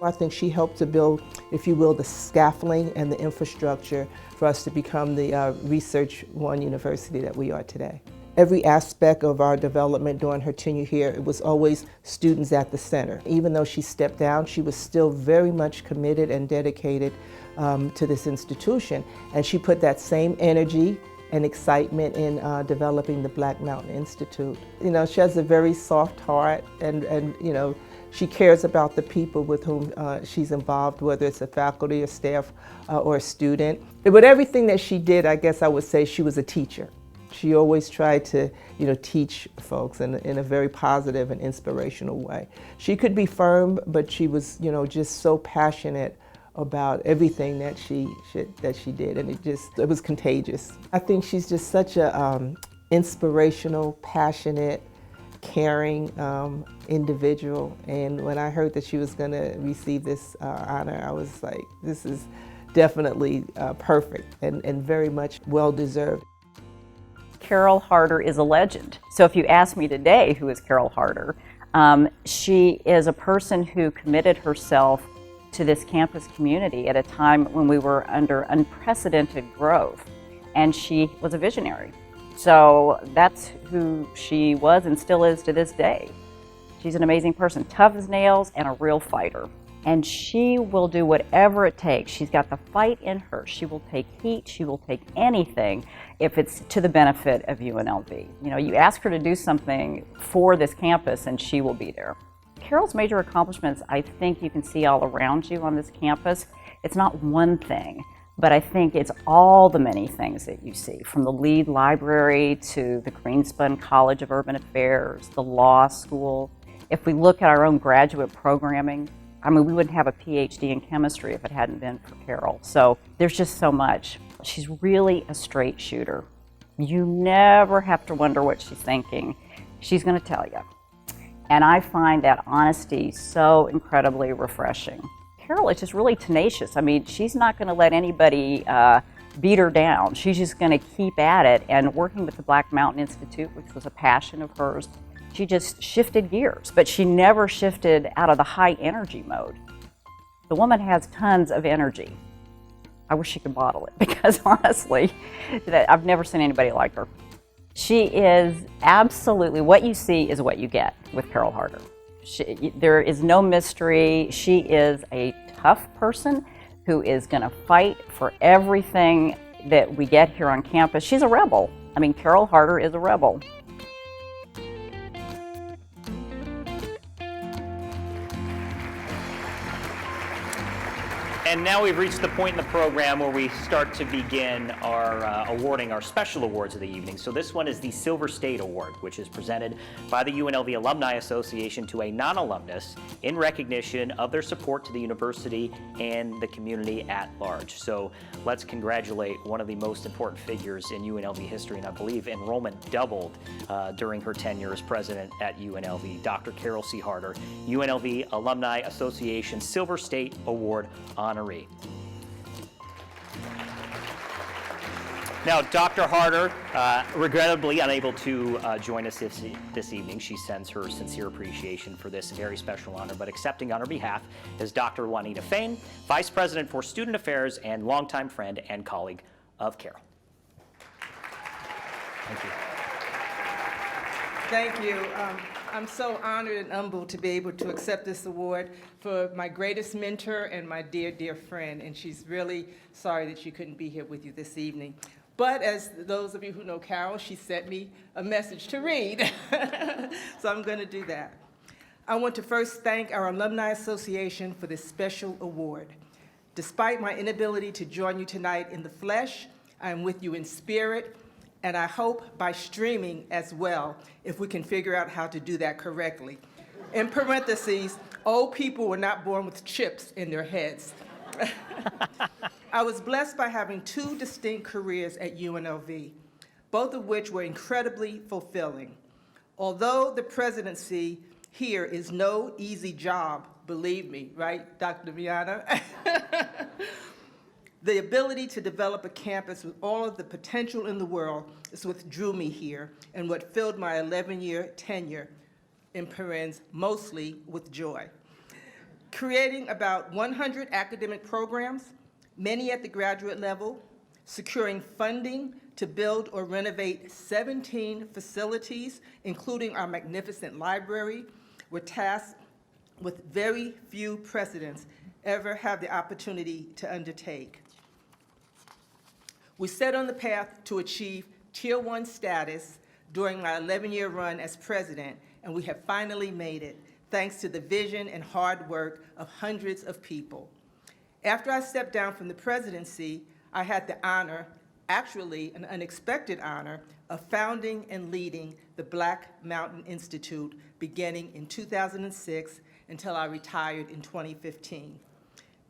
I think she helped to build, if you will, the scaffolding and the infrastructure for us to become the Research One university that we are today. Every aspect of our development during her tenure here, it was always students at the center. Even though she stepped down, she was still very much committed and dedicated to this institution. And she put that same energy and excitement in developing the Black Mountain Institute. You know, she has a very soft heart and you know, she cares about the people with whom she's involved, whether it's a faculty, a staff, or a student. But everything that she did, I guess I would say she was a teacher. She always tried to, you know, teach folks in a very positive and inspirational way. She could be firm, but she was, you know, just so passionate about everything that she did, and it was contagious. I think she's just such a inspirational, passionate, caring individual, and when I heard that she was going to receive this honor, I was like, this is definitely perfect and very much well-deserved. Carol Harter is a legend. So if you ask me today who is Carol Harter, she is a person who committed herself to this campus community at a time when we were under unprecedented growth, and she was a visionary. So that's who she was and still is to this day. She's an amazing person, tough as nails and a real fighter. And she will do whatever it takes. She's got the fight in her. She will take heat, she will take anything if it's to the benefit of UNLV. You know, you ask her to do something for this campus and she will be there. Carol's major accomplishments, I think you can see all around you on this campus. It's not one thing, but I think it's all the many things that you see, from the Lead Library to the Greenspun College of Urban Affairs, the law school. If we look at our own graduate programming, I mean, we wouldn't have a PhD in chemistry if it hadn't been for Carol. So there's just so much. She's really a straight shooter. You never have to wonder what she's thinking. She's going to tell you. And I find that honesty so incredibly refreshing. Carol is just really tenacious. I mean, she's not going to let anybody beat her down. She's just going to keep at it. And working with the Black Mountain Institute, which was a passion of hers, she just shifted gears, but she never shifted out of the high energy mode. The woman has tons of energy. I wish she could bottle it, because honestly, I've never seen anybody like her. She is absolutely, what you see is what you get with Carol Harter. There is no mystery. She is a tough person who is going to fight for everything that we get here on campus. She's a rebel. I mean, Carol Harter is a rebel. And now we've reached the point in the program where we start to begin our awarding our special awards of the evening. So this one is the Silver State Award, which is presented by the UNLV Alumni Association to a non-alumnus in recognition of their support to the university and the community at large. So let's congratulate one of the most important figures in UNLV history, and I believe enrollment doubled during her tenure as president at UNLV, Dr. Carol C. Harter, UNLV Alumni Association Silver State Award honoree. Now, Dr. Harter, regrettably unable to join us this evening. She sends her sincere appreciation for this very special honor, but accepting on her behalf is Dr. Juanita Fain, Vice President for Student Affairs and longtime friend and colleague of Carol. Thank you. Thank you. I'm so honored and humbled to be able to accept this award for my greatest mentor and my dear, dear friend. And she's really sorry that she couldn't be here with you this evening. But as those of you who know Carol, she sent me a message to read. So I'm going to do that. I want to first thank our Alumni Association for this special award. Despite my inability to join you tonight in the flesh, I am with you in spirit, and I hope by streaming as well, if we can figure out how to do that correctly. In parentheses, old people were not born with chips in their heads. I was blessed by having two distinct careers at UNLV, both of which were incredibly fulfilling. Although the presidency here is no easy job, believe me, right, Dr. Viana? The ability to develop a campus with all of the potential in the world is what drew me here and what filled my 11-year tenure, in parens, mostly with joy. creating about 100 academic programs, many at the graduate level, securing funding to build or renovate 17 facilities, including our magnificent library, were tasked with very few precedents ever have the opportunity to undertake. We set on the path to achieve Tier 1 status during my 11-year run as president, and we have finally made it, thanks to the vision and hard work of hundreds of people. After I stepped down from the presidency, I had the honor, actually an unexpected honor, of founding and leading the Black Mountain Institute beginning in 2006 until I retired in 2015.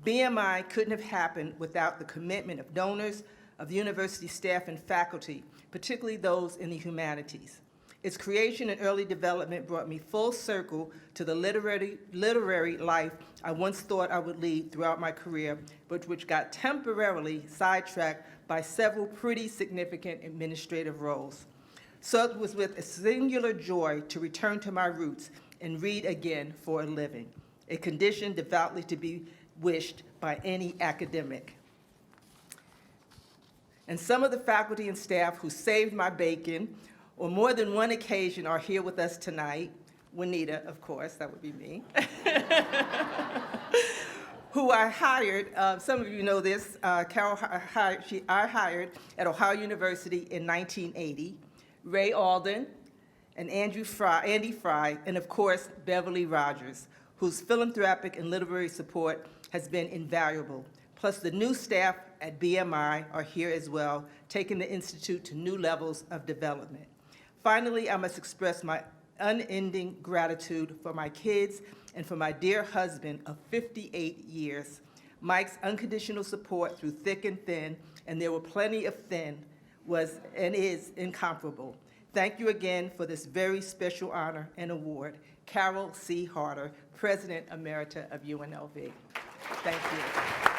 BMI couldn't have happened without the commitment of donors, of the university staff and faculty, particularly those in the humanities. Its creation and early development brought me full circle to the literary life I once thought I would lead throughout my career, but which got temporarily sidetracked by several pretty significant administrative roles. So it was with a singular joy to return to my roots and read again for a living, a condition devoutly to be wished by any academic. And some of the faculty and staff who saved my bacon on more than one occasion are here with us tonight. Juanita, of course, that would be me. Who I hired, some of you know this, Carol, I hired at Ohio University in 1980, Ray Alden, and Andy Fry, and of course, Beverly Rogers, whose philanthropic and literary support has been invaluable. Plus the new staff at BMI are here as well, taking the Institute to new levels of development. Finally, I must express my unending gratitude for my kids and for my dear husband of 58 years. Mike's unconditional support through thick and thin, and there were plenty of thin, was and is incomparable. Thank you again for this very special honor and award. Carol C. Harter, President Emerita of UNLV. Thank you.